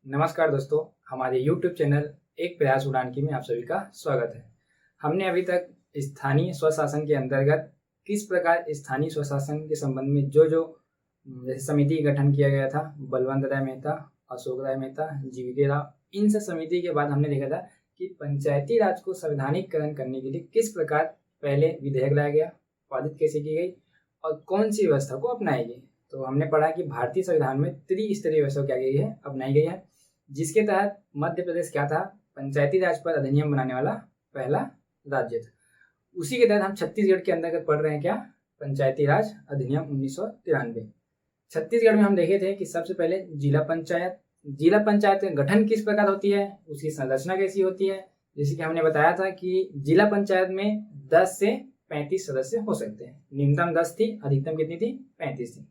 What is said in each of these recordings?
नमस्कार दोस्तों, हमारे YouTube चैनल एक प्रयास उड़ान की में आप सभी का स्वागत है। हमने अभी तक स्थानीय स्वशासन के अंतर्गत किस प्रकार स्थानीय स्वशासन के संबंध में जो जैसे समिति का गठन किया गया था, बलवंत राय मेहता, अशोक राय मेहता, जीवीके राव, इन सब समिति के बाद हमने देखा था कि पंचायती राज को संवैधानिकरण करने के लिए किस प्रकार पहले विधेयक लाया गया, पारित कैसे की गई और कौन सी व्यवस्था को अपनाई गई। तो हमने पढ़ा कि भारतीय संविधान में त्रिस्तरीय व्यवस्था क्या गई है, अपनाई गई है, जिसके तहत मध्य प्रदेश क्या था, पंचायती राज पर अधिनियम बनाने वाला पहला राज्य था। उसी के तहत हम छत्तीसगढ़ के अंतर्गत पढ़ रहे हैं क्या, पंचायती राज अधिनियम 1993। छत्तीसगढ़ में हम देखे थे कि सबसे पहले जिला पंचायत का गठन किस प्रकार होती है, उसकी संरचना कैसी होती है। जैसे कि हमने बताया था कि जिला पंचायत में 10 से 35 सदस्य हो सकते हैं। न्यूनतम 10 थी, अधिकतम कितनी थी, 35 थी।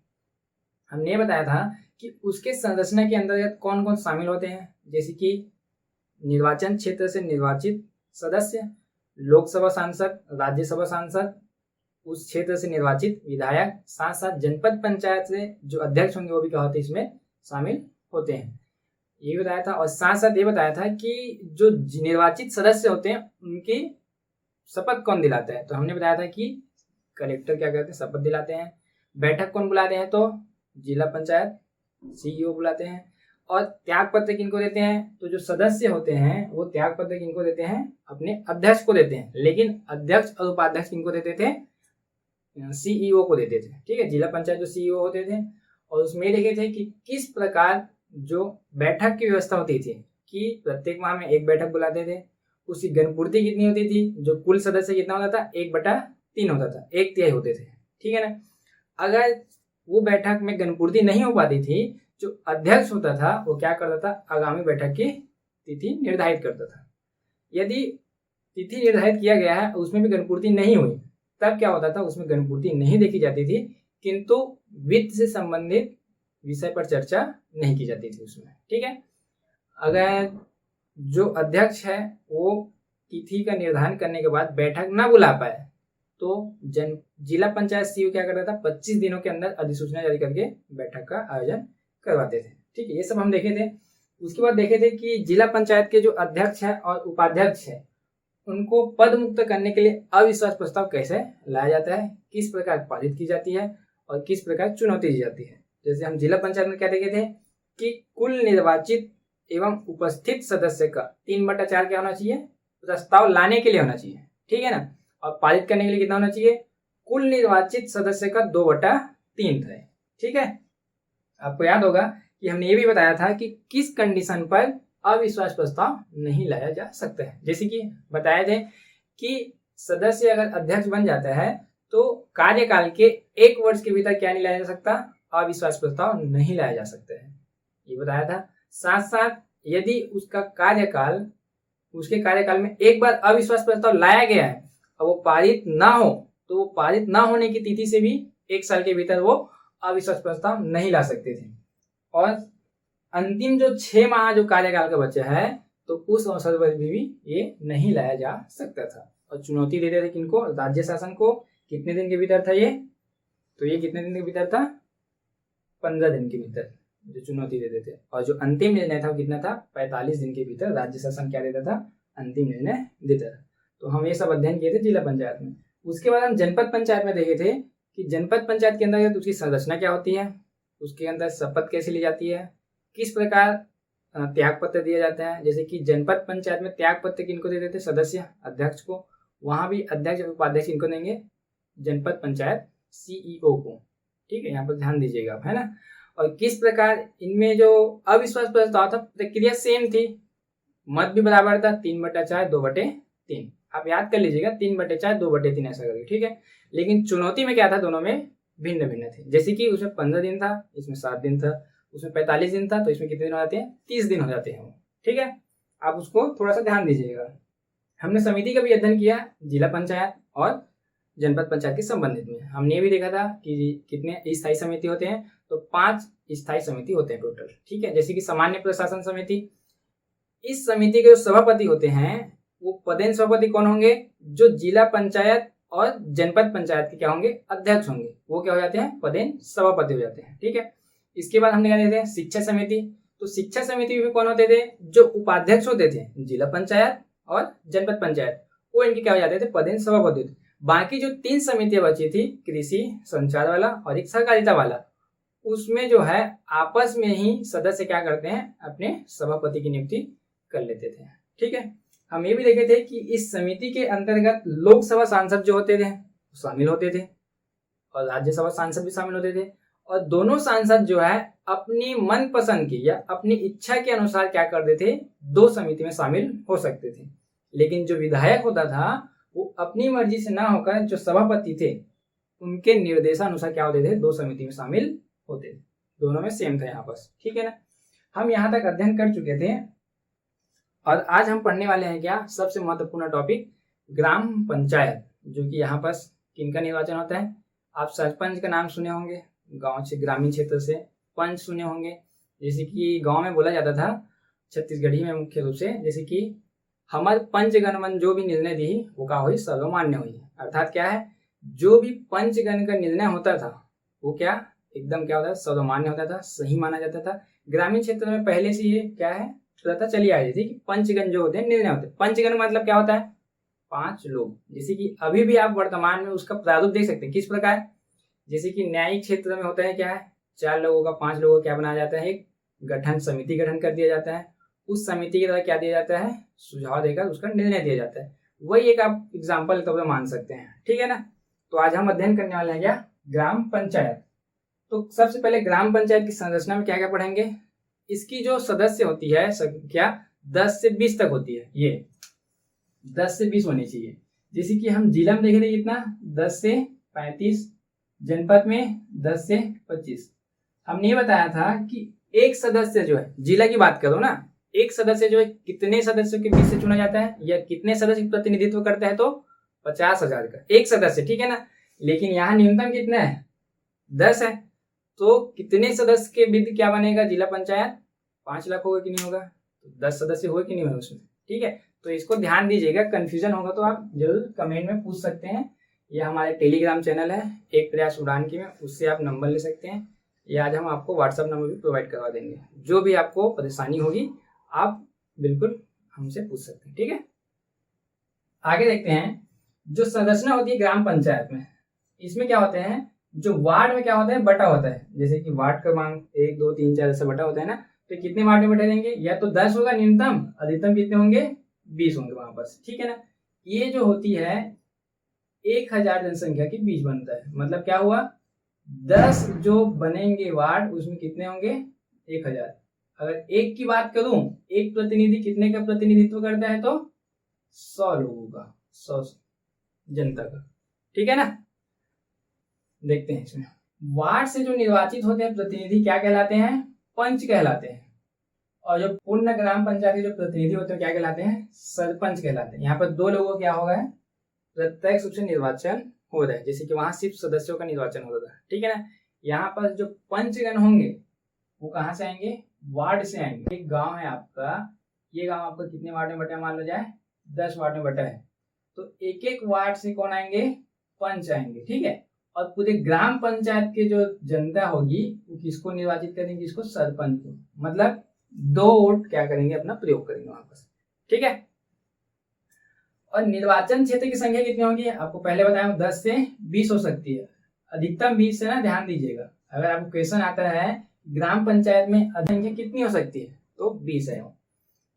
हमने ये बताया था कि उसके संरचना के अंतर्गत कौन कौन शामिल होते हैं, जैसे कि निर्वाचन क्षेत्र से निर्वाचित सदस्य, लोकसभा सांसद, राज्यसभा सांसद, उस क्षेत्र से निर्वाचित विधायक, साथ साथ जनपद पंचायत से जो अध्यक्ष होंगे वो भी क्या होते हैं, इसमें शामिल होते हैं। ये बताया था। और साथ साथ ये बताया था कि जो निर्वाचित सदस्य होते हैं उनकी शपथ कौन दिलाता है। तो हमने बताया था कि कलेक्टर क्या करते हैं, शपथ दिलाते हैं। बैठक कौन बुलाते हैं, तो जिला पंचायत सीईओ बुलाते हैं। और त्याग पत्र किनको देते हैं, तो जो सदस्य होते हैं वो त्याग पत्र किनको देते हैं, अपने अध्यक्ष को देते हैं। लेकिन अध्यक्ष और उपाध्यक्ष किनको देते थे, सीईओ को देते थे। ठीक है, जिला पंचायत जो सीईओ होते थे। और उसमें देखे थे कि किस प्रकार जो बैठक की व्यवस्था होती थी कि प्रत्येक माह में एक बैठक बुलाते थे। उसकी गणपूर्ति कितनी होती थी, जो कुल सदस्य कितना होता था, 1/3 होता था, 1/3 होते थे। ठीक है ना। अगर वो बैठक में गणपूर्ति नहीं हो पाती थी, जो अध्यक्ष होता था वो क्या करता था, आगामी बैठक की तिथि निर्धारित करता था। यदि तिथि निर्धारित किया गया है उसमें भी गणपूर्ति नहीं हुई, तब क्या होता था, उसमें गणपूर्ति नहीं देखी जाती थी, किंतु वित्त से संबंधित विषय पर चर्चा नहीं की जाती थी उसमें। ठीक है। अगर जो अध्यक्ष है वो तिथि का निर्धारण करने के बाद बैठक ना बुला पाए तो जिला पंचायत सीईओ क्या करता था, 25 दिनों के अंदर अधिसूचना जारी करके बैठक का आयोजन करवाते थे। ठीक है, ये सब हम देखे थे। उसके बाद देखे थे कि जिला पंचायत के जो अध्यक्ष है और उपाध्यक्ष है उनको पद मुक्त करने के लिए अविश्वास प्रस्ताव कैसे लाया जाता है, किस प्रकार पारित की जाती है और किस प्रकार चुनौती दी जाती है। जैसे हम जिला पंचायत में क्या देखे थे कि कुल निर्वाचित एवं उपस्थित सदस्य का 3/4 क्या होना चाहिए, प्रस्ताव लाने के लिए होना चाहिए। ठीक है ना। और पारित करने के लिए कितना होना चाहिए, कुल निर्वाचित सदस्य का 2/3 है। ठीक है। आपको याद होगा कि हमने ये भी बताया था कि किस कंडीशन पर अविश्वास प्रस्ताव नहीं लाया जा सकता है। जैसे कि बताए थे कि सदस्य अगर अध्यक्ष बन जाता है तो कार्यकाल के 1 वर्ष के भीतर क्या नहीं लाया जा सकता, अविश्वास प्रस्ताव नहीं लाया जा सकता है, ये बताया था। साथ साथ यदि उसके कार्यकाल में एक बार अविश्वास प्रस्ताव लाया गया है और वो पारित ना हो तो वो पारित ना होने की तिथि से भी 1 साल के भीतर वो अविश्वास प्रस्ताव नहीं ला सकते थे। और अंतिम जो 6 माह जो कार्यकाल का बचा है तो उस अवसर पर भी ये नहीं लाया जा सकता था। और चुनौती देते थे किनको, राज्य शासन को। कितने दिन के भीतर था ये, तो ये कितने दिन के भीतर था, 15 दिन के भीतर जो चुनौती देते थे। और जो अंतिम निर्णय था वो कितना था, 45 दिन के भीतर राज्य शासन क्या देता था, अंतिम निर्णय देता था। तो हम ये सब अध्ययन किए थे जिला पंचायत में। उसके बाद हम जनपद पंचायत में देखे थे कि जनपद पंचायत के अंदर उसकी संरचना क्या होती है, उसके अंदर शपथ कैसे ली जाती है, किस प्रकार त्याग पत्र दिया जाता है। जैसे कि जनपद पंचायत में त्याग पत्र किनको देते थे, सदस्य, अध्यक्ष को। वहां भी अध्यक्ष और उपाध्यक्ष इनको देंगे, जनपद पंचायत सीईओ को। ठीक है, यहाँ पर ध्यान दीजिएगा आप, है ना। और किस प्रकार इनमें जो अविश्वास प्रस्ताव था प्रक्रिया सेम थी, मत भी बराबर था, 3/4 2/3। आप याद कर लीजिएगा, 3/4 2/3 ऐसा करके। ठीक है। लेकिन चुनौती में क्या था, दोनों में भिन्न भिन्न थे। जैसे कि उसमें 15 दिन था, इसमें 7 दिन था। उसमें 45 दिन था तो इसमें कितने दिन हो जाते हैं, 30 दिन हो जाते हैं। ठीक है, आप उसको थोड़ा सा ध्यान दीजिएगा। हमने समिति का भी अध्ययन किया जिला पंचायत और जनपद पंचायत के संबंधित में। हमने ये भी देखा था कि कितने स्थायी समिति होते हैं, तो 5 स्थायी समिति होते हैं टोटल। ठीक है। जैसे कि सामान्य प्रशासन समिति, इस समिति के जो सभापति होते हैं वो पदेन सभापति कौन होंगे, जो जिला पंचायत और जनपद पंचायत के क्या होंगे, अध्यक्ष होंगे, वो क्या हो जाते हैं, पदेन सभापति हो जाते हैं। ठीक है। इसके बाद हमने क्या देते हैं, शिक्षा समिति। तो शिक्षा समिति में कौन होते थे? जो उपाध्यक्ष होते थे, जिला पंचायत और जनपद पंचायत, वो इनके क्या हो जाते थे? पदेन सभापति होते। बाकी जो 3 समितियां बची थी, कृषि, संचार वाला और एक सहकारिता वाला, उसमें जो है आपस में ही सदस्य क्या करते हैं? अपने सभापति की नियुक्ति कर लेते थे। ठीक है, हम ये भी देखे थे कि इस समिति के अंतर्गत लोकसभा सांसद जो होते थे शामिल होते थे और राज्यसभा सांसद भी शामिल होते थे, और दोनों सांसद जो है अपनी मनपसंद की या अपनी इच्छा के अनुसार क्या करते थे? 2 समिति में शामिल हो सकते थे। लेकिन जो विधायक होता था वो अपनी मर्जी से ना होकर जो सभापति थे उनके निर्देशानुसार क्या होते थे? 2 समिति में शामिल होते थे। दोनों में सेम था यहाँ पर। ठीक है ना, हम यहाँ तक अध्ययन कर चुके थे और आज हम पढ़ने वाले हैं क्या? सबसे महत्वपूर्ण टॉपिक, ग्राम पंचायत, जो कि यहाँ पर किनका निर्वाचन होता है? आप सरपंच का नाम सुने होंगे, गांव से, ग्रामीण क्षेत्र से। पंच सुने होंगे, जैसे कि गांव में बोला जाता था छत्तीसगढ़ी में मुख्य रूप से, जैसे कि हमारे पंचगण मन जो भी निर्णय दी वो का हुई सर्वमान्य हुई। अर्थात क्या है? जो भी पंचगण का निर्णय होता था वो क्या एकदम क्या होता था? सर्वमान्य होता था, सही माना जाता था। ग्रामीण क्षेत्र में पहले से ये क्या है? प्रथा चली आ रही थी कि पंचगण जो होते हैं निर्णय होते हैं। पंचगण मतलब क्या होता है? 5 लोग। जैसे कि अभी भी आप वर्तमान में उसका प्रारूप देख सकते हैं। किस प्रकार? जैसे कि न्यायिक क्षेत्र में होता है क्या है? 4 लोगों का, 5 लोगों का क्या बनाया जाता है? एक गठन, समिति गठन कर दिया जाता है। उस समिति के द्वारा क्या दिया जाता है? सुझाव देकर उसका निर्णय दिया जाता है। वही एक आप एग्जाम्पल तब मान सकते हैं। ठीक है ना, तो आज हम अध्ययन करने वाले हैं क्या? ग्राम पंचायत। तो सबसे पहले ग्राम पंचायत की संरचना में क्या क्या पढ़ेंगे? इसकी जो सदस्य होती है संख्या 10 से 20 तक होती है। ये 10 से 20 होनी चाहिए। जैसे कि हम जिला में देखे थे कितना? 10 से 35, जनपद में 10 से 25। हमने ये बताया था कि एक सदस्य जो है, जिला की बात करो ना, एक सदस्य जो है कितने सदस्यों के बीच से चुना जाता है या कितने सदस्य का प्रतिनिधित्व करता है? तो 50,000 का एक सदस्य। ठीक है ना, लेकिन यहाँ न्यूनतम कितना है? 10 है। तो कितने सदस्य के विधि क्या बनेगा? जिला पंचायत 5 लाख होगा कि नहीं होगा? तो 10 सदस्य हुए कि नहीं हुए उसमें? ठीक है, तो इसको ध्यान दीजिएगा। कंफ्यूजन होगा तो आप जरूर कमेंट में पूछ सकते हैं। यह हमारे टेलीग्राम चैनल है एक प्रयास उड़ान की में, उससे आप नंबर ले सकते हैं या आज हम आपको व्हाट्सएप नंबर भी प्रोवाइड करवा देंगे। जो भी आपको परेशानी होगी आप बिल्कुल हमसे पूछ सकते हैं। ठीक है, आगे देखते हैं। जो संरचना होती है ग्राम पंचायत में, इसमें क्या होते हैं? जो वार्ड में क्या होता है? बटा होता है। जैसे कि वार्ड क्रमांक 1, 2, 3, 4 ऐसे बटा होता है ना, तो कितने वार्ड में बटे देंगे? या तो 10 होगा न्यूनतम, अधिकतम कितने होंगे? 20 होंगे वहां पर। ठीक है ना, ये जो होती है 1000 जनसंख्या के बीच बनता है। मतलब क्या हुआ? 10 जो बनेंगे वार्ड उसमें कितने होंगे? 1000। अगर एक की बात करूं, एक प्रतिनिधि कितने का प्रतिनिधित्व करता है? तो 100 लोगों का, 100 जनता का। ठीक है ना, देखते हैं इसमें वार्ड से जो निर्वाचित होते हैं प्रतिनिधि क्या कहलाते हैं? पंच कहलाते हैं। और जो पूर्ण ग्राम पंचायत के जो प्रतिनिधि होते हैं क्या कहलाते हैं? सरपंच कहलाते हैं। यहाँ पर 2 लोगों का क्या होगा? प्रत्यक्ष रूप से निर्वाचन हो रहा है, जैसे कि वहां सिर्फ सदस्यों का निर्वाचन हो रहा है। ठीक है ना, यहाँ पर जो पंचगण होंगे वो कहाँ से आएंगे? वार्ड से आएंगे। एक गांव है आपका, ये गांव आपका कितने वार्ड में बटा है? मान लो जाए 10 वार्ड में बटा है, तो एक एक वार्ड से कौन आएंगे? पंच आएंगे। ठीक है, और पूरे ग्राम पंचायत के जो जनता होगी वो किसको निर्वाचित करेंगे? किसको? सरपंच को। मतलब 2 वोट क्या करेंगे? अपना प्रयोग करेंगे वहां पर। ठीक है, और निर्वाचन क्षेत्र की संख्या कितनी होगी? आपको पहले बताया 10 से 20 हो सकती है, अधिकतम 20 से ना, ध्यान दीजिएगा। अगर आपको क्वेश्चन आता है ग्राम पंचायत में संख्या कितनी हो सकती है, तो 20 है।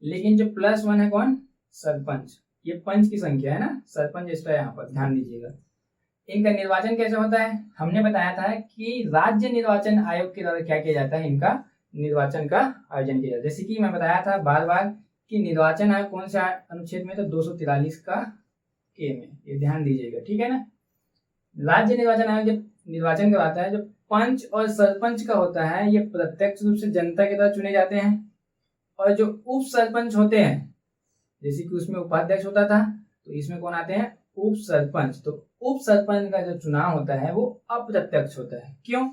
लेकिन जो +1 है कौन? सरपंच। ये पंच की संख्या है ना, सरपंच एक्स्ट्रा यहाँ पर, ध्यान दीजिएगा। इनका निर्वाचन कैसे होता है? हमने बताया था कि राज्य निर्वाचन आयोग के द्वारा क्या किया जाता है? इनका निर्वाचन का आयोजन किया जाता है। जैसे कि मैं बताया था बार बार कि निर्वाचन आयोग कौन सा अनुच्छेद में? तो 243 का के में, ये ध्यान दीजिएगा। ठीक है ना, राज्य निर्वाचन आयोग जब निर्वाचन करवाता है, जो पंच और सरपंच का होता है ये प्रत्यक्ष रूप से जनता के द्वारा चुने जाते हैं। और जो उप सरपंच होते हैं, जैसे कि उसमें उपाध्यक्ष होता था, तो इसमें कौन आते हैं? उप सरपंच। तो उप सरपंच का जो चुनाव होता है वो अप्रत्यक्ष होता है। क्यों?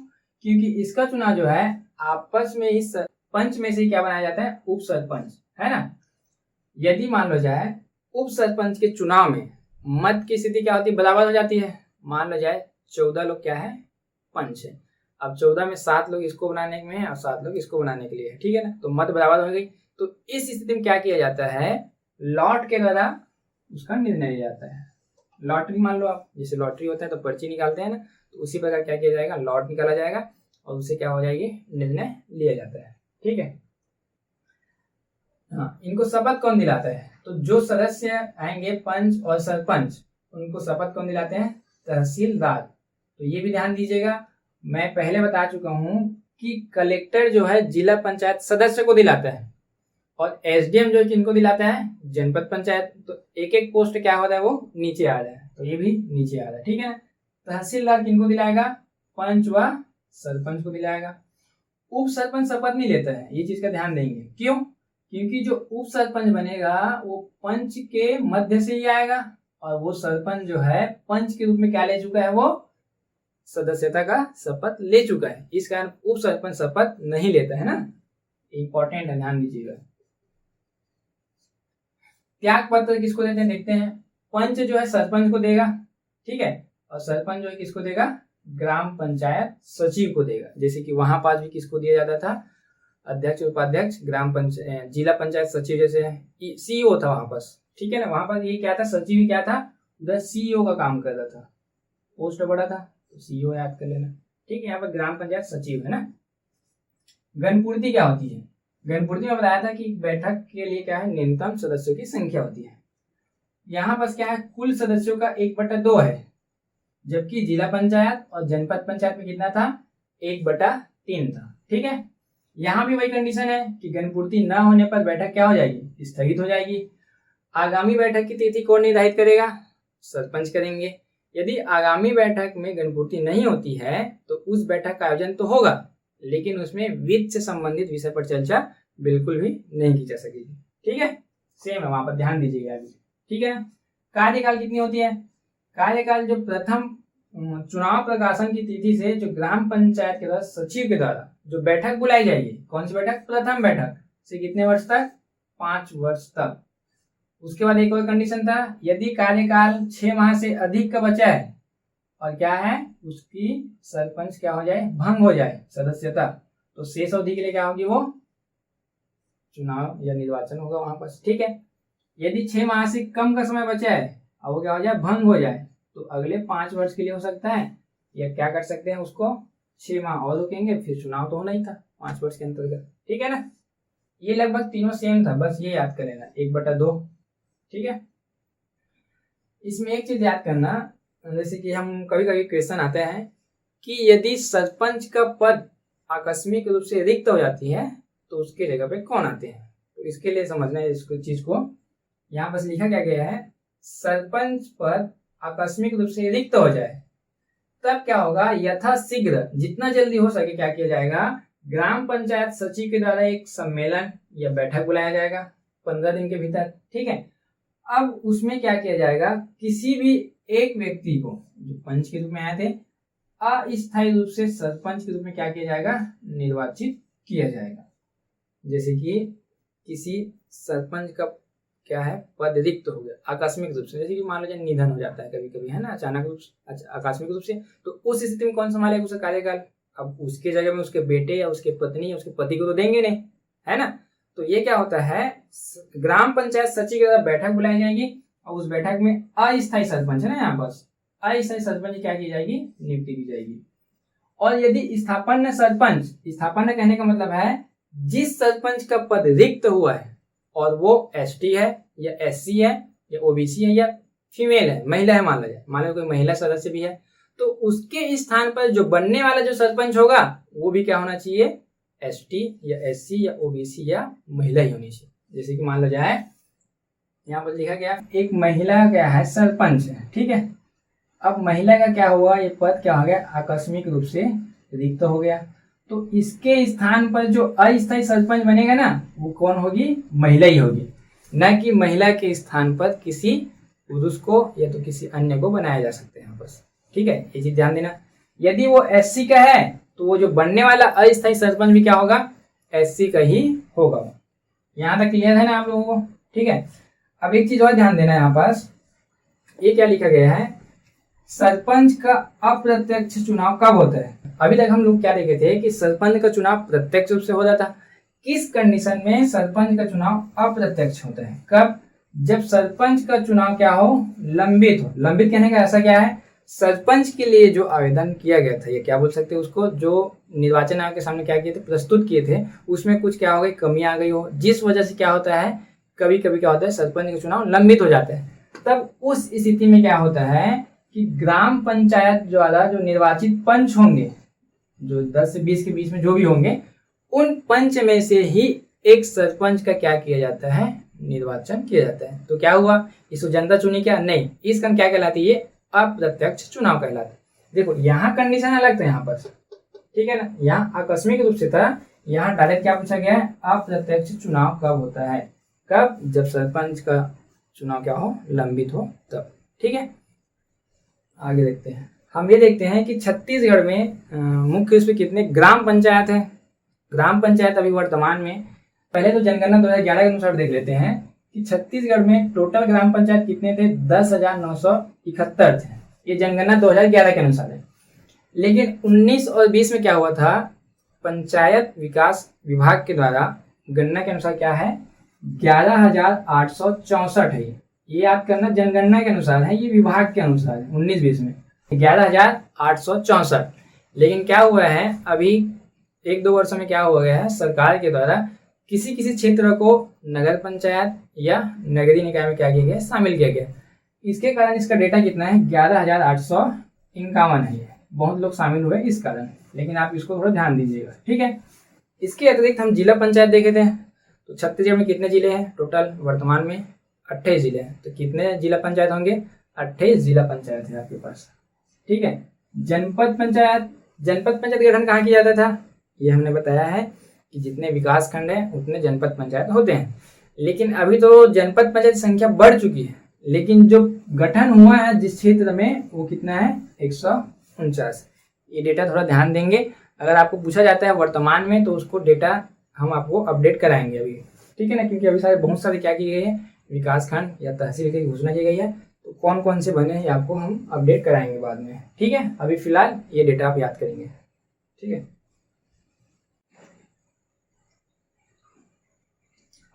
क्योंकि इसका चुनाव जो है आपस में इस पंच में से क्या बनाया जाता है? उप सरपंच, है ना। यदि मान लो जाए उप सरपंच के चुनाव में मत की स्थिति क्या होती है? बराबर हो जाती है। मान लो जाए 14 लोग क्या है? पंच है, अब 14 में 7 लोग इसको बनाने में है और 7 लोग इसको बनाने के लिए है, ठीक है ना। तो मत बराबर हो गई। तो इस स्थिति में क्या किया जाता है, लॉट के द्वारा उसका निर्णय लिया जाता है। लॉटरी मान लो आप, जैसे लॉटरी होता है तो पर्ची निकालते हैं ना, तो उसी प्रकार क्या किया जाएगा, लॉट निकाला जाएगा और उससे क्या हो जाएगी, निर्णय लिया जाता है, ठीक है। हाँ, इनको शपथ कौन दिलाता है, तो जो सदस्य आएंगे पंच और सरपंच, उनको शपथ कौन दिलाते हैं, तहसीलदार। तो ये भी ध्यान दीजिएगा, मैं पहले बता चुका हूं कि कलेक्टर जो है जिला पंचायत सदस्य को दिलाता है और एसडीएम जो है किनको दिलाता है, जनपद पंचायत। तो एक एक पोस्ट क्या होता है, वो नीचे आ रहा है, तो ये भी नीचे आ रहा है, ठीक है ना। तहसीलदार किनको दिलाएगा, पंच व सरपंच को दिलाएगा। उप सरपंच शपथ नहीं लेता है, ये चीज का ध्यान देंगे। क्यों, क्योंकि जो उप सरपंच बनेगा वो पंच के मध्य से ही आएगा और वो सरपंच जो है पंच के रूप में क्या ले चुका है, वो सदस्यता का शपथ ले चुका है। इस कारण उप सरपंच शपथ नहीं लेता है ना, इंपॉर्टेंट है, ध्यान दीजिएगा। त्याग पत्र किसको देते हैं, देखते हैं। पंच जो है सरपंच को देगा, ठीक है, और सरपंच जो है किसको देगा, ग्राम पंचायत सचिव को देगा। जैसे कि वहां पास भी किसको दिया जाता था, अध्यक्ष उपाध्यक्ष ग्राम पंचायत जिला पंचायत सचिव, जैसे सीईओ था वहां पास, ठीक है ना। वहां पास ये क्या था, सचिव क्या था, उधर सीईओ का काम कर रहा था, पोस्ट बड़ा था, तो सीईओ याद कर लेना, ठीक है। यहाँ पर ग्राम पंचायत सचिव है ना। गणपूर्ति क्या होती है, गणपूर्ति में बताया था कि बैठक के लिए क्या है, न्यूनतम सदस्यों की संख्या होती है। यहाँ पर क्या है, कुल सदस्यों का 1/2 है, जबकि जिला पंचायत और जनपद पंचायत में कितना था, 1/3 था, ठीक है। यहाँ भी वही कंडीशन है कि गणपूर्ति न होने पर बैठक क्या हो जाएगी, स्थगित हो जाएगी। आगामी बैठक की तिथि कौन निर्धारित करेगा, सरपंच करेंगे। यदि आगामी बैठक में गणपूर्ति नहीं होती है तो उस बैठक का आयोजन तो होगा, लेकिन उसमें वित्त से संबंधित विषय पर चर्चा बिल्कुल भी नहीं की जा सकेगी, ठीक है। सेम है, वहां पर ध्यान दीजिएगा अभी, ठीक है। कार्यकाल कितनी होती है, कार्यकाल जो प्रथम चुनाव प्रकाशन की तिथि से जो ग्राम पंचायत के द्वारा सचिव के द्वारा जो बैठक बुलाई जाएगी, कौन सी बैठक, प्रथम बैठक से कितने वर्ष तक, 5 वर्ष तक। उसके बाद एक और कंडीशन था, यदि कार्यकाल 6 माह से अधिक का बचा है और क्या है, उसकी सरपंच क्या हो जाए, भंग हो जाए सदस्यता, तो शेष अवधि के लिए क्या होगी, वो चुनाव या निर्वाचन होगा वहां पर, ठीक है। यदि 6 माह से कम का समय बचा है और वो क्या हो जाए, भंग हो जाए, तो अगले 5 वर्ष के लिए हो सकता है, या क्या कर सकते हैं, उसको 6 माह और रुकेंगे, फिर चुनाव तो होना ही था 5 वर्ष के अंतर्गत, ठीक है ना। ये लगभग तीनों सेम था, बस ये याद कर लेना, 1/2, ठीक है। इसमें एक चीज याद करना, जैसे कि हम कभी कभी क्वेश्चन आते हैं कि यदि सरपंच का पद आकस्मिक रूप से रिक्त हो जाती है तो उसके जगह पे कौन आते हैं, तो इसके लिए समझना है इसको चीज को। यहाँ बस लिखा क्या गया है, सरपंच पद आकस्मिक रूप से रिक्त हो जाए तब क्या होगा, यथाशीघ्र जितना जल्दी हो सके क्या किया जाएगा, ग्राम पंचायत सचिव के द्वारा एक सम्मेलन या बैठक बुलाया जाएगा 15 दिन के भीतर, ठीक है। अब उसमें क्या किया जाएगा, किसी भी एक व्यक्ति को जो पंच के रूप में आए थे अस्थायी रूप से सरपंच के रूप में क्या किया जाएगा, निर्वाचित किया जाएगा। जैसे कि किसी सरपंच का क्या है, पद रिक्त हो गया आकस्मिक रूप से, जैसे कि मान लो जाए निधन हो जाता है कभी कभी, है ना, अचानक रूप से, आकस्मिक रूप से, तो उस स्थिति में कौन संभालेगा उसका कार्यकाल। अब उसके जगह में उसके बेटे या उसके पत्नी या उसके पति को तो देंगे नहीं, है ना। तो ये क्या होता है, ग्राम पंचायत सचिव के द्वारा बैठक बुलाई जाएगी और उस बैठक में अस्थायी सरपंच है ना, यहाँ पर अस्थायी सरपंच क्या की जाएगी, नियुक्ति की जाएगी। और यदि स्थापना सरपंच, स्थापना कहने का मतलब है जिस सरपंच का पद रिक्त हुआ है और वो एसटी है या एससी है या ओबीसी है या फीमेल है, महिला है, मान लो कोई महिला सदस्य भी है, तो उसके स्थान पर जो बनने वाला जो सरपंच होगा वो भी क्या होना चाहिए, एसटी या एससी या ओबीसी या महिला ही होनी चाहिए। जैसे कि मान लो जाए यहाँ पर लिखा गया एक महिला क्या है, सरपंच है, ठीक है। अब महिला का क्या हुआ, ये पद क्या हो गया, आकस्मिक रूप से रिक्त हो गया, तो इसके स्थान पर जो अस्थायी सरपंच बनेगा ना, वो कौन होगी, महिला ही होगी, न कि महिला के स्थान पर किसी पुरुष को या तो किसी अन्य को बनाया जा सकता है यहाँ पर, ठीक है। ये चीज ध्यान देना। यदि वो एससी का है तो वो जो बनने वाला अस्थायी सरपंच भी क्या होगा, एससी का ही होगा। यहाँ तक क्लियर है ना आप लोगों को, ठीक है। अब एक चीज और ध्यान देना, यहाँ पास ये क्या लिखा गया है सरपंच का अप्रत्यक्ष चुनाव कब होता है? अभी तक हम लोग क्या देखे थे कि सरपंच का चुनाव प्रत्यक्ष रूप से होता था। किस कंडीशन में सरपंच का चुनाव अप्रत्यक्ष होता है? कब? जब सरपंच का चुनाव क्या हो? लंबित हो। लंबित कहने का ऐसा क्या है? सरपंच के लिए जो आवेदन किया गया था, ये क्या बोल सकते हैं उसको, जो निर्वाचन आयोग के सामने क्या किए थे, प्रस्तुत किए थे, उसमें कुछ क्या हो गई, कमी आ गई हो, जिस वजह से क्या होता है, कभी कभी क्या होता है, सरपंच का चुनाव लंबित हो जाता है। तब उस स्थिति में क्या होता है कि ग्राम पंचायत द्वारा जो निर्वाचित पंच होंगे, जो 10 से 20 के बीच में जो भी होंगे, उन पंच में से ही एक सरपंच का क्या किया जाता है, निर्वाचन किया जाता है। तो क्या हुआ, इसको जनता चुनी क्या? नहीं, इसका क्या कहलाती है? अप्रत्यक्ष चुनाव कहलाता है। देखो यहाँ कंडीशन अलग था यहाँ पर, ठीक है ना, यहाँ आकस्मिक रूप से था, यहाँ डायरेक्ट क्या पूछा गया है, अप्रत्यक्ष चुनाव कब होता है? कब? जब सरपंच का चुनाव क्या हो, लंबित हो, तब। ठीक है, आगे देखते हैं। हम ये देखते हैं कि छत्तीसगढ़ में मुख्य रूप से कितने ग्राम पंचायत है। ग्राम पंचायत अभी वर्तमान में, पहले तो जनगणना 2011 के अनुसार देख लेते हैं कि छत्तीसगढ़ में टोटल ग्राम पंचायत कितने थे, 10,971 थे। ये जनगणना 2011 के अनुसार है। लेकिन 19 और 20 में क्या हुआ था, पंचायत विकास विभाग के द्वारा गणना के अनुसार क्या है, 11,864 है। ये याद करना, जनगणना के अनुसार है, ये विभाग के अनुसार है। 19-20 में 11,864। लेकिन क्या हुआ है, अभी 1-2 वर्षों में क्या हुआ गया है, सरकार के द्वारा किसी किसी क्षेत्र को नगर पंचायत या नगरीय निकाय में क्या किया गया, शामिल किया गया। इसके कारण इसका डेटा कितना है, 11,851 है। बहुत लोग शामिल हुए इस कारण, लेकिन आप इसको थोड़ा ध्यान दीजिएगा। ठीक है, इसके अतिरिक्त हम जिला पंचायत देखे थे, तो छत्तीसगढ़ में कितने जिले हैं टोटल, वर्तमान में 28 जिले हैं। तो कितने जिला पंचायत होंगे, 28 जिला पंचायत है आपके पास। ठीक है, जनपद पंचायत, जनपद पंचायत का गठन कहाँ किया जाता था, ये हमने बताया है कि जितने विकास खंड हैं उतने जनपद पंचायत होते हैं। लेकिन अभी तो जनपद पंचायत संख्या बढ़ चुकी है, लेकिन जो गठन हुआ है जिस क्षेत्र में, वो कितना है, 149। ये डेटा थोड़ा ध्यान देंगे, अगर आपको पूछा जाता है वर्तमान में तो उसको डेटा हम आपको अपडेट कराएंगे अभी। ठीक है ना, क्योंकि अभी बहुत सारे क्या की गई है, विकास खंड या तहसील की घोषणा की गई है, तो कौन कौन से बने हैं आपको हम अपडेट कराएंगे बाद में। ठीक है, अभी फिलहाल ये डेटा आप याद करेंगे। ठीक है,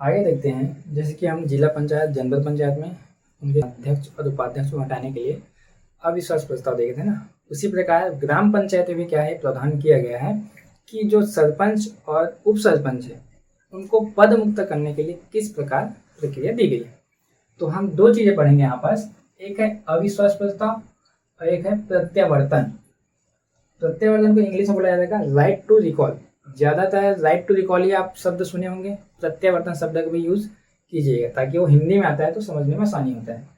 आगे देखते हैं। जैसे कि हम जिला पंचायत, जनपद पंचायत में उनके अध्यक्ष और उपाध्यक्ष को हटाने के लिए अविश्वास प्रस्ताव देखे थे ना, उसी प्रकार ग्राम पंचायत में भी क्या है, प्रावधान किया गया है कि जो सरपंच और उप सरपंच है उनको पद मुक्त करने के लिए किस प्रकार प्रक्रिया दी गई है। तो हम 2 चीजें पढ़ेंगे यहाँ पास, एक है अविश्वास प्रस्ताव और एक है प्रत्यावर्तन। प्रत्यावर्तन को इंग्लिश में बोला जाएगा राइट टू रिकॉल। ज्यादातर राइट टू रिकॉल ही आप शब्द सुने होंगे, प्रत्यावर्तन शब्द का भी यूज कीजिएगा ताकि वो हिंदी में आता है तो समझने में आसानी होता है।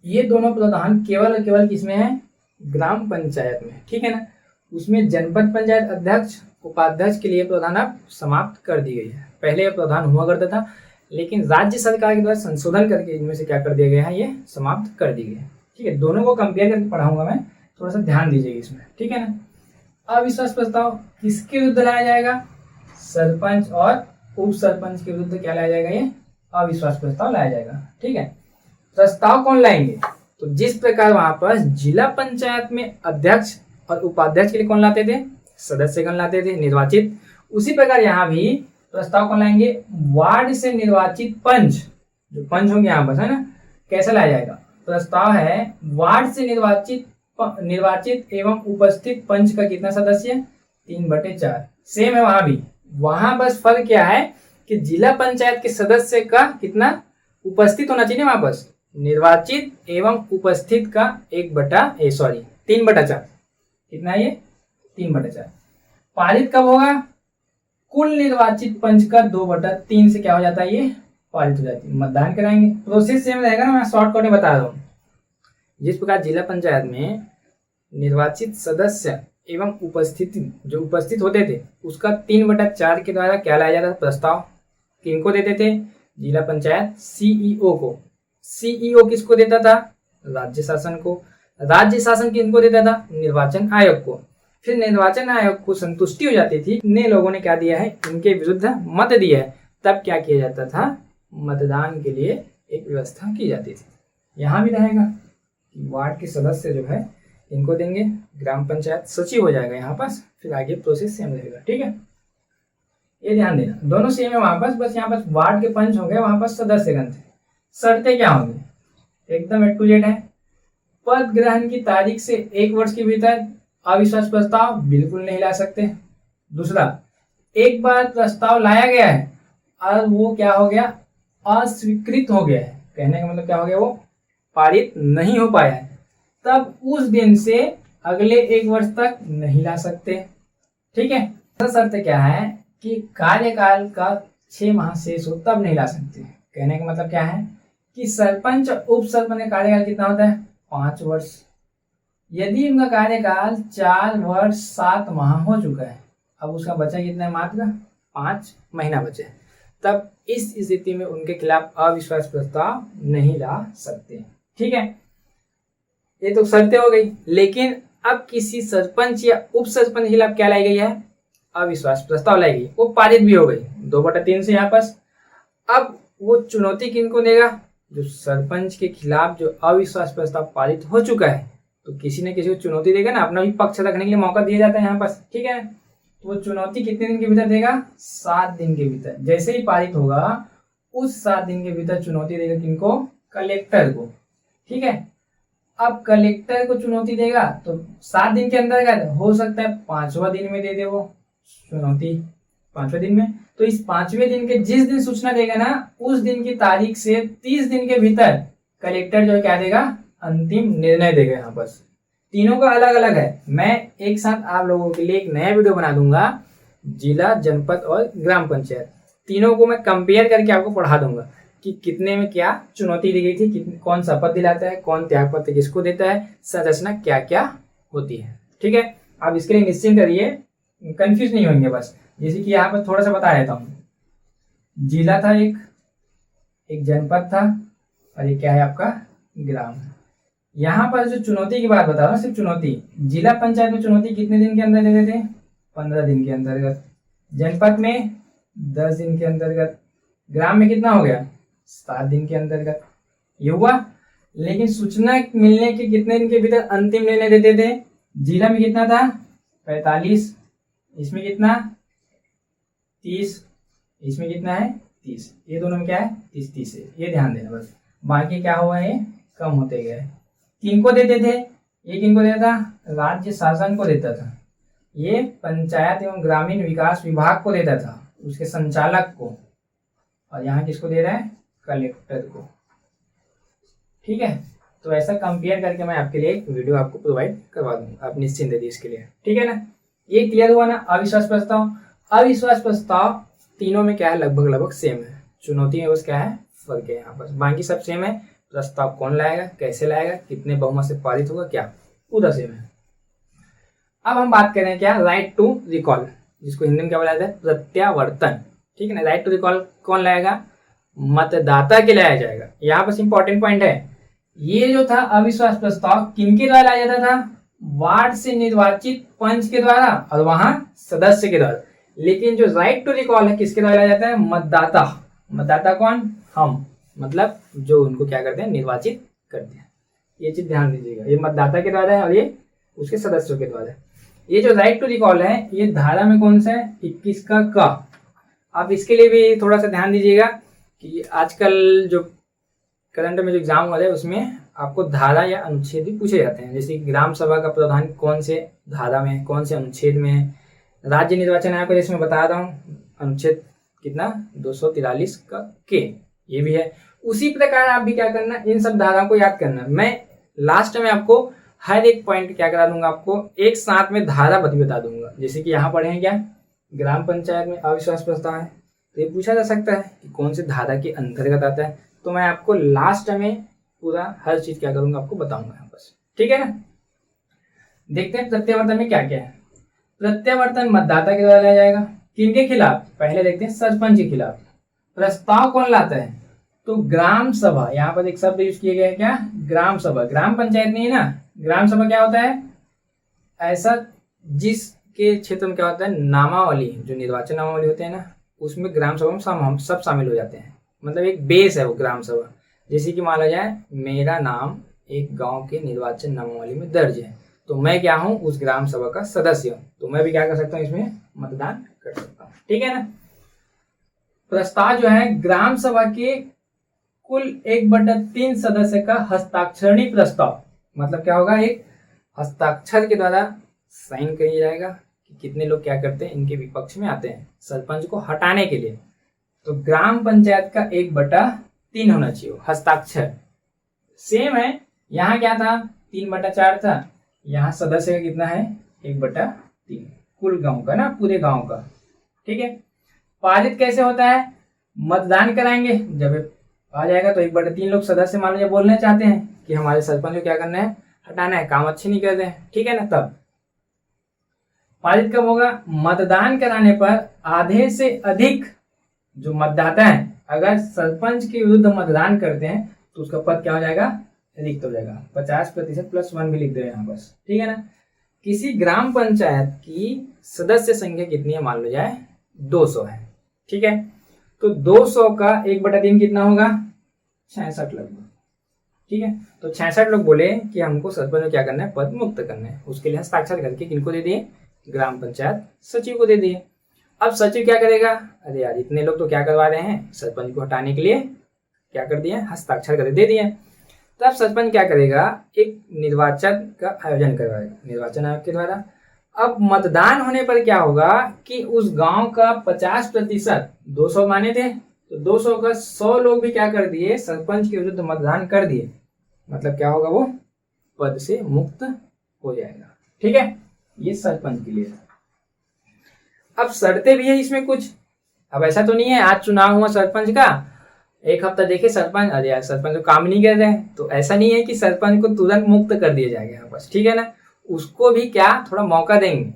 ये दोनों प्रावधान केवल और केवल किसमें है, ग्राम पंचायत में। ठीक है ना, उसमें जनपद पंचायत अध्यक्ष उपाध्यक्ष के लिए प्रावधान अब समाप्त कर दी गई है। पहले यह प्रावधान हुआ करता था, लेकिन राज्य सरकार के द्वारा संशोधन करके इनमें से क्या कर दिया गया है, ये समाप्त कर दी गई है। ठीक है, दोनों को कंपेयर करके पढ़ाऊंगा मैं, थोड़ा सा ध्यान दीजिएगा इसमें। ठीक है ना, अविश्वास प्रस्ताव किसके विरुद्ध लाया जाएगा, सरपंच और उप सरपंच के विरुद्ध क्या लाया जाएगा, ये अविश्वास प्रस्ताव लाया जाएगा। ठीक है, प्रस्ताव कौन लाएंगे, तो जिस प्रकार वहां पर जिला पंचायत में अध्यक्ष और उपाध्यक्ष के लिए कौन लाते थे, सदस्यगण लाते थे निर्वाचित, उसी प्रकार यहाँ भी प्रस्ताव कौन लाएंगे, वार्ड से निर्वाचित पंच, जो पंच होंगे यहाँ पर, है ना, कैसे लाया जाएगा। प्रस्ताव है वार्ड से निर्वाचित एवं उपस्थित पंच का कितना सदस्य, 3/4। सेम है वहां भी, वहां बस फर्क क्या है कि जिला पंचायत के सदस्य का कितना उपस्थित होना चाहिए, वहां बस निर्वाचित एवं उपस्थित का 3/4। कितना है ये, 3/4। पारित कब होगा, कुल निर्वाचित पंच का 2/3 से क्या हो जाता है, ये पारित हो जाती है। मतदान कराएंगे, प्रोसेस सेम रहेगा ना, मैं शॉर्टकट में बता रहा हूँ। जिस प्रकार जिला पंचायत में निर्वाचित सदस्य एवं उपस्थिति जो उपस्थित होते थे उसका 3/4 के द्वारा क्या लाया जाता था, प्रस्ताव किनको देते थे, जिला पंचायत सीईओ को। सीईओ किसको देता था, राज्य शासन को। राज्य शासन किनको देता था, निर्वाचन आयोग को। फिर निर्वाचन आयोग को संतुष्टि हो जाती थी, इतने लोगों ने क्या दिया है, इनके विरुद्ध मत दिया है, तब क्या किया जाता था, मतदान के लिए एक व्यवस्था की जाती थी। यहाँ भी रहेगा। वार्ड के सदस्य जो है इनको देंगे, ग्राम पंचायत सचिव हो जाएगा यहाँ पास, फिर आगे प्रोसेस सेम रहेगा। ठीक है, ये ध्यान देना, दोनों सेम है वहां पास, बस यहाँ पास वार्ड के पंच हो गए, वहां पास सदस्यगण थे। शर्तें क्या होंगी, एकदम A to Z है। पद ग्रहण की तारीख से 1 वर्ष के भीतर अविश्वास प्रस्ताव बिल्कुल नहीं ला सकते। दूसरा, एक बार प्रस्ताव लाया गया है और वो क्या हो गया, अस्वीकृत हो गया है, कहने का मतलब क्या हो गया, वो पारित नहीं हो पाया है, तब उस दिन से अगले 1 वर्ष तक नहीं ला सकते। ठीक है, शर्त क्या है कि कार्यकाल का 6 माह शेष हो तब नहीं ला सकते। कहने का मतलब क्या है कि सरपंच उप सरपंच का कार्यकाल कितना होता है, 5 वर्ष। यदि उनका कार्यकाल 4 वर्ष 7 माह हो चुका है, अब उसका बचा कितना है, मात्र 5 महीना बचे, तब इस स्थिति में उनके खिलाफ अविश्वास प्रस्ताव नहीं ला सकते। ठीक है, ये तो शर्तें हो गई। लेकिन अब किसी सरपंच या उप सरपंच के खिलाफ क्या लाई गई है, अविश्वास प्रस्ताव लाई गई, वो पारित भी हो गई 2/3 से यहाँ पास। अब वो चुनौती किनको देगा, जो सरपंच के खिलाफ जो अविश्वास प्रस्ताव पारित हो चुका है, तो किसी न किसी को चुनौती देगा ना, अपना भी पक्ष रखने के लिए मौका दिया जाता है यहाँ पास। ठीक है, तो वो चुनौती कितने दिन के भीतर देगा, 7 दिन के भीतर। जैसे ही पारित होगा उस 7 दिन के भीतर चुनौती देगा किनको, कलेक्टर को। ठीक है, अब कलेक्टर को चुनौती देगा तो 7 दिन के अंदर हो सकता है 5वां दिन में दे दे वो चुनौती, 5वें दिन में। तो इस 5वें दिन के जिस दिन सूचना देगा ना, उस दिन की तारीख से 30 दिन के भीतर कलेक्टर जो क्या देगा, अंतिम निर्णय देगा। यहाँ पर तीनों का अलग अलग है, मैं एक साथ आप लोगों के लिए एक नया वीडियो बना दूंगा, जिला, जनपद और ग्राम पंचायत, तीनों को मैं कंपेयर करके आपको पढ़ा दूंगा कि कितने में क्या चुनौती दी गई थी, कौन शपथ दिलाता है, कौन त्याग पत्र किसको देता है, संरचना क्या क्या होती है। ठीक है, आप इसके लिए निश्चिंत रहिए, कंफ्यूज नहीं होंगे। बस जैसे कि यहाँ पर थोड़ा सा बता देता हूँ, जिला था एक जनपद था, और ये क्या है आपका ग्राम। यहाँ पर जो चुनौती की बात बता रहा हूँ, सिर्फ चुनौती, जिला पंचायत में चुनौती कितने दिन के अंदर देते थे, 15 दिन के अंतर्गत। जनपद में 10 दिन के अंतर्गत। ग्राम में कितना हो गया, 7 दिन के अंतर्गत। ये हुआ। लेकिन सूचना मिलने के कितने दिन के भीतर अंतिम निर्णय देते थे, जिला में कितना था, 45, इसमें कितना 30, इसमें कितना है 30, ये दोनों में क्या है 30 है, ये ध्यान देना बस। बाकी क्या हुआ है, कम होते गए। किनको देते थे, ये किनको देता था, राज्य शासन को देता था, ये पंचायत एवं ग्रामीण विकास विभाग को देता था, उसके संचालक को, और यहाँ किसको दे रहा है, कलेक्टर को। ठीक है, तो ऐसा कंपेयर करके मैं आपके लिए एक वीडियो आपको प्रोवाइड करवा दूंगा, आप निश्चिंत रहिए इसके लिए। ठीक है ना, ये क्लियर हुआ ना। अविश्वास प्रस्ताव, अविश्वास प्रस्ताव तीनों में क्या है, लगभग सेम है, चुनौती में बस क्या है, फर्क है यहाँ पर, बाकी सब सेम है। प्रस्ताव कौन लाएगा, कैसे लाएगा, कितने बहुमत से पारित होगा, क्या पूरा सेम है। अब हम बात करें क्या, राइट टू रिकॉल, जिसको हिंदी में क्या बोला जाता है, प्रत्यावर्तन। ठीक है ना, राइट टू रिकॉल कौन लाएगा, मतदाता के लाया जाएगा। यहाँ पर इंपॉर्टेंट पॉइंट है, ये जो था अविश्वास प्रस्ताव किनके द्वारा लाया जाता था, वार्ड से निर्वाचित पंच के द्वारा और वहां सदस्य के द्वारा। लेकिन जो राइट टू रिकॉल है किसके द्वारा लाया जाता है, मतदाता। मतदाता कौन, हम, मतलब जो उनको क्या करते हैं, निर्वाचित करते हैं। ये चीज ध्यान दीजिएगा, ये मतदाता के द्वारा है और ये उसके सदस्यों के द्वारा है। ये जो राइट टू रिकॉल है, ये धारा में कौन सा है, 21 का। आप इसके लिए भी थोड़ा सा ध्यान दीजिएगा कि आजकल जो करंट में जो एग्जाम हो रहा है उसमें आपको धारा या अनुच्छेद भी पूछे जाते हैं। जैसे ग्राम सभा का प्रावधान कौन से धारा में, कौन से अनुच्छेद में है। राज्य निर्वाचन आयोग को जैसे मैं बता रहा हूँ, अनुच्छेद कितना 243 का के, ये भी है। उसी प्रकार आप भी क्या करना, इन सब धाराओं को याद करना। मैं लास्ट में आपको हर एक पॉइंट क्या करा दूंगा, आपको एक साथ में धारा बता दूंगा। जैसे कि यहाँ पढ़े हैं क्या, ग्राम पंचायत में अविश्वास प्रस्ताव है, तो ये पूछा जा सकता है कि कौन से धारा के अंतर्गत आता है, तो मैं आपको लास्ट में पूरा हर चीज क्या करूंगा आपको बताऊंगा यहाँ बस। ठीक है ना, देखते हैं प्रत्यावर्तन में क्या क्या है। प्रत्यावर्तन मतदाता के द्वारा लाया जाएगा, किनके खिलाफ, पहले देखते हैं सरपंच के खिलाफ। प्रस्ताव कौन लाता है, तो ग्राम सभा, यहाँ पर एक शब्द यूज किया गया है क्या, ग्राम सभा। ग्राम पंचायत नहीं है ना, ग्राम सभा क्या होता है, ऐसा जिसके क्षेत्र में क्या होता है, नामावली, जो निर्वाचन नामावली होते हैं ना, उसमें ग्राम सभा में हम सब शामिल हो जाते हैं। मतलब एक बेस है वो ग्राम सभा। जैसे कि मान लो जाए मेरा नाम एक गांव के निर्वाचन नामावली में दर्ज है। तो मैं क्या हूं, उस ग्राम सभा का सदस्य हूं, तो मैं भी क्या कर सकता हूं, इसमें मतदान कर सकता हूं। ठीक है ना। प्रस्ताव जो है ग्राम सभा के कुल 1/3 सदस्य का हस्ताक्षरणीय प्रस्ताव, मतलब क्या होगा, एक हस्ताक्षर के द्वारा साइन किया जाएगा कि कितने लोग क्या करते हैं, इनके विपक्ष में आते हैं सरपंच को हटाने के लिए। तो ग्राम पंचायत का 1/3 होना चाहिए हस्ताक्षर। सेम है, यहाँ क्या था, 3/4 था, यहाँ सदस्य का कितना है, 1/3 कुल गांव का ना, पूरे गांव का। ठीक है। पारित कैसे होता है, मतदान कराएंगे, जब आ जाएगा तो 1/3 लोग सदस्य मान लीजिए बोलना चाहते हैं कि हमारे सरपंच को क्या करना है, हटाना है, काम अच्छे नहीं कर रहे हैं। ठीक है ना। तब पारित कब होगा, मतदान कराने पर आधे से अधिक जो मतदाता हैं अगर सरपंच के विरुद्ध मतदान करते हैं तो उसका पद क्या हो जाएगा, रिक्त हो जाएगा। 50% +1 भी लिख दे यहाँ बस। ठीक है ना। किसी ग्राम पंचायत की सदस्य संख्या कितनी है, मान लो जाए 200 है। ठीक है। तो 200 का 1/3 कितना होगा, 66 लोग। ठीक है। तो 66 लोग बोले कि हमको सरपंच को क्या करना है, पद मुक्त करना है। उसके लिए हस्ताक्षर करके किनको दे दिए, ग्राम पंचायत सचिव को दे दिए। अब सचिव क्या करेगा, अरे यार इतने लोग तो क्या करवा रहे हैं, सरपंच को हटाने के लिए क्या कर दिए, हस्ताक्षर कर दे दिए। तब सरपंच क्या करेगा, एक निर्वाचन का आयोजन करवाएगा निर्वाचन आयोग के द्वारा। अब मतदान होने पर क्या होगा कि उस गांव का 50%, 200 माने थे तो 200 का 100 लोग भी क्या कर दिए, सरपंच के विरुद्ध मतदान कर दिए। मतलब क्या होगा, वो पद से मुक्त हो जाएगा। ठीक है। ये सरपंच के लिए। अब शर्तें भी है इसमें कुछ। अब ऐसा तो नहीं है आज चुनाव हुआ सरपंच का, एक हफ्ता देखे सरपंच, अरे यार सरपंच तो काम नहीं कर रहे हैं, तो ऐसा नहीं है कि सरपंच को तुरंत मुक्त कर दिया जाएगा यहाँ बस। ठीक है ना। उसको भी क्या थोड़ा मौका देंगे,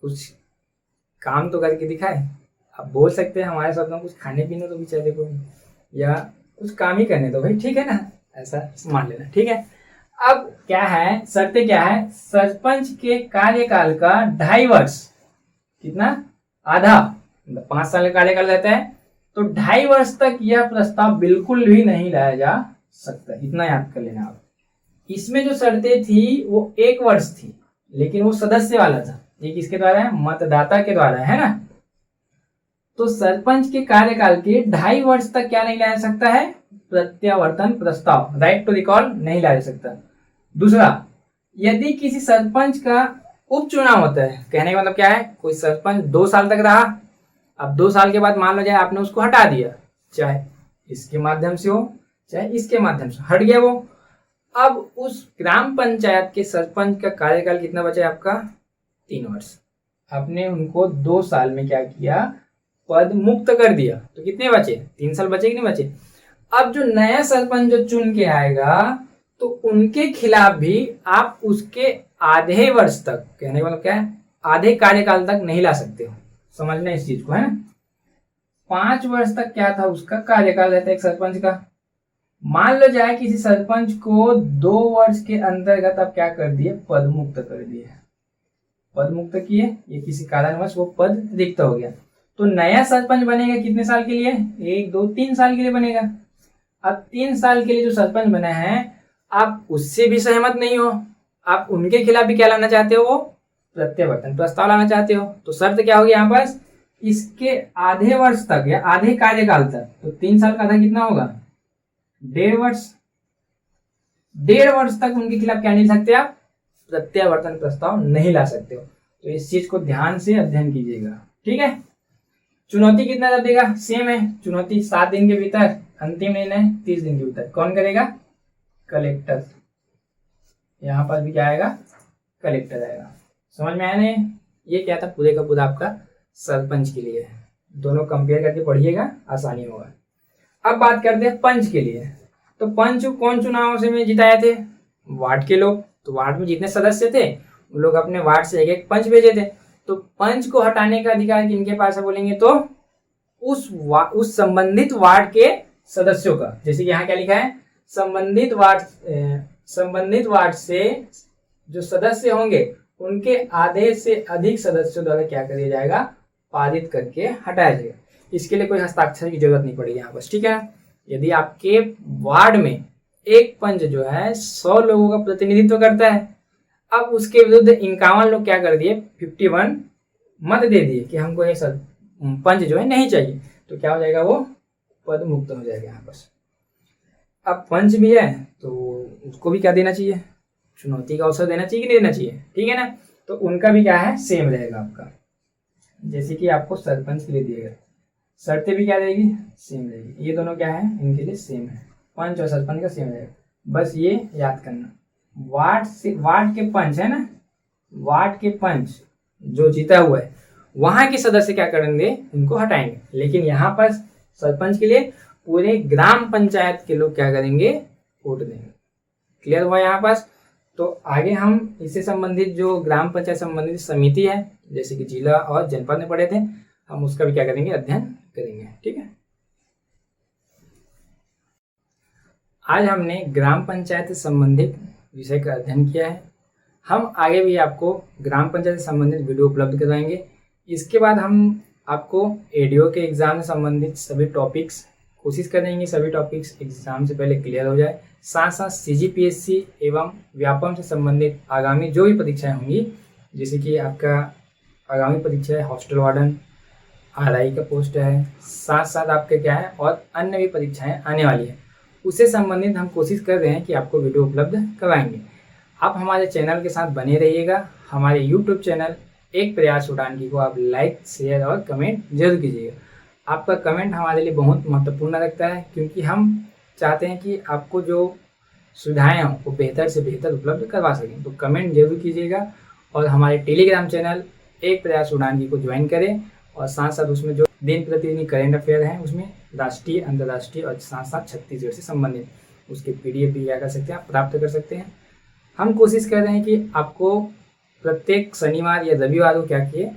कुछ काम तो करके दिखाए। आप बोल सकते हैं हमारे साथ कुछ खाने पीने तो बेचारे को, या कुछ काम ही करने दो भाई। ठीक है ना, ऐसा मान लेना। ठीक है। अब क्या है, शर्तें क्या है, सरपंच के कार्यकाल का 2.5 वर्ष, कितना, आधा, मतलब 5 साल का कार्यकाल रहता है, तो 2.5 वर्ष तक यह प्रस्ताव बिल्कुल भी नहीं लाया जा सकता। इतना याद कर लेना आप। इसमें जो शर्तें थी वो 1 वर्ष थी, लेकिन वो सदस्य वाला था। ये किसके द्वारा है, मतदाता के द्वारा है ना। तो सरपंच के कार्यकाल के 2.5 वर्ष तक क्या नहीं लाया सकता है, प्रत्यावर्तन प्रस्ताव, राइट टू रिकॉल नहीं लाया जा सकता। दूसरा, यदि किसी सरपंच का उपचुनाव होता है, कहने का मतलब क्या है, कोई सरपंच 2 साल तक रहा, अब 2 साल के बाद मान लो जाए आपने उसको हटा दिया, चाहे इसके माध्यम से हो चाहे इसके माध्यम से, हट गया वो। अब उस ग्राम पंचायत के सरपंच का कार्यकाल कितना बचा आपका, 3 वर्ष। आपने उनको 2 साल में क्या किया, पद मुक्त कर दिया, तो कितने बचे, 3 साल बचे कि नहीं बचे। अब जो नया सरपंच जो चुन के आएगा तो उनके खिलाफ भी आप उसके आधे वर्ष तक, कहने का मतलब क्या है, आधे कार्यकाल तक नहीं ला सकते हो। समझना इस चीज को, है ना। 5 वर्ष तक क्या था उसका कार्यकाल रहता है एक सरपंच का। मान लो जाए किसी सरपंच को 2 वर्ष के अंतर्गत आप क्या कर दिए, पद मुक्त कर दिए, पद मुक्त किए, ये किसी कारणवश वो पद रिक्त हो गया, तो नया सरपंच बनेगा कितने साल के लिए, 1 2 3 साल के लिए बनेगा। अब 3 साल के लिए जो सरपंच बना है, आप उससे भी सहमत नहीं हो, आप उनके खिलाफ भी क्या लाना चाहते हो, वो प्रत्यावर्तन प्रस्ताव लाना चाहते हो। तो शर्त क्या होगी यहाँ पर, इसके आधे वर्ष तक या आधे कार्यकाल तक, तो 3 साल का आधा कितना होगा, 1.5 वर्ष, 1.5 वर्ष तक उनके खिलाफ क्या नहीं सकते आप, प्रत्यावर्तन प्रस्ताव नहीं ला सकते हो। तो इस चीज को ध्यान से अध्ययन कीजिएगा। ठीक है। चुनौती कितना देगा, सेम है, चुनौती 7 दिन के भीतर, अंतिम निर्णय 30 दिन के भीतर। कौन करेगा, कलेक्टर। यहाँ पर भी क्या आएगा, कलेक्टर आएगा। समझ में आया नहीं, ये क्या था, पूरे का पूरा आपका सरपंच के लिए है। दोनों कंपेयर करके पढ़िएगा, आसानी होगा। अब बात करते हैं पंच के लिए। तो पंच कौन चुनाव से में जिताए थे, वार्ड के लोग। तो वार्ड में जितने सदस्य थे उन लोग अपने वार्ड से एक पंच भेजे थे। तो पंच को हटाने का अधिकार किनके पास है बोलेंगे, तो उस संबंधित वार्ड के सदस्यों का। जैसे कि यहाँ क्या लिखा है, संबंधित वार्ड से जो सदस्य होंगे उनके आधे से अधिक सदस्यों द्वारा क्या कर दिया जाएगा, पारित करके हटाया जाएगा। इसके लिए कोई हस्ताक्षर की जरूरत नहीं पड़ेगी यहाँ पर। ठीक है। यदि आपके वार्ड में एक पंच जो है 100 लोगों का प्रतिनिधित्व करता है। अब उसके विरुद्ध 51 लोग क्या कर दिए, 51 मत दे दिए कि हमको ये सब पंच जो है नहीं चाहिए, तो क्या हो जाएगा, वो पद मुक्त हो जाएगा यहाँ पर। अब पंच भी है तो उसको भी क्या देना चाहिए, चुनौती का अवसर देना चाहिए कि नहीं देना चाहिए, ठीक है ना। तो उनका भी क्या है, सेम रहेगा आपका। जैसे कि आपको सरपंच के लिए दिएगा, शर्तें भी क्या रहेगी, सेम रहेगी। ये दोनों क्या है, इनके लिए सेम है, पंच और सरपंच का सेम रहेगा। बस ये याद करना, वार्ड के पंच है ना, वार्ड के पंच जो जीता हुआ है वहां के सदस्य क्या करेंगे, इनको हटाएंगे। लेकिन यहाँ पर सरपंच के लिए पूरे ग्राम पंचायत के लोग क्या करेंगे, वोट देंगे। क्लियर हुआ यहाँ पास। तो आगे हम इससे संबंधित जो ग्राम पंचायत संबंधित समिति है, जैसे कि जिला और जनपद में पढ़े थे, हम उसका भी क्या करेंगे, अध्ययन करेंगे, ठीक है। आज हमने ग्राम पंचायत से संबंधित विषय का अध्ययन किया है। हम आगे भी आपको ग्राम पंचायत से संबंधित वीडियो उपलब्ध करवाएंगे। इसके बाद हम आपको एडीओ के एग्जाम से संबंधित सभी टॉपिक्स कोशिश करेंगे, सभी टॉपिक्स एग्जाम से पहले क्लियर हो जाए। साथ साथ CGPSC एवं व्यापम से संबंधित आगामी जो भी परीक्षाएं होंगी, जैसे कि आपका आगामी परीक्षा है हॉस्टल वार्डन, RI का पोस्ट है, साथ साथ आपके क्या है और अन्य भी परीक्षाएं आने वाली है, उससे संबंधित हम कोशिश कर रहे हैं कि आपको वीडियो उपलब्ध करवाएंगे। आप हमारे चैनल के साथ बने रहिएगा। हमारे YouTube चैनल एक प्रयास उड़ान की को आप लाइक, शेयर और कमेंट जरूर कीजिएगा। आपका कमेंट हमारे लिए बहुत महत्वपूर्ण रखता है, क्योंकि हम चाहते हैं कि आपको जो सुविधाएं हों वो बेहतर से बेहतर उपलब्ध करवा सकें। तो कमेंट जरूर कीजिएगा और हमारे टेलीग्राम चैनल एक प्रयास उड़ान की को ज्वाइन करें, और साथ साथ उसमें जो दिन प्रतिदिन करेंट अफेयर हैं उसमें राष्ट्रीय, अंतर्राष्ट्रीय और साथ साथ छत्तीसगढ़ से संबंधित उसके PDF भी क्या कर सकते हैं, आप प्राप्त कर सकते हैं। हम कोशिश कर रहे हैं कि आपको प्रत्येक शनिवार या रविवार को क्या किए,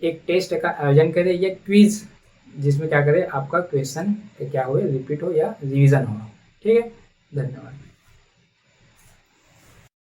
एक टेस्ट का आयोजन करें या क्विज, जिसमें क्या करें, आपका क्वेश्चन क्या हो, रिपीट हो या रिवीजन हो, ठीक है। धन्यवाद।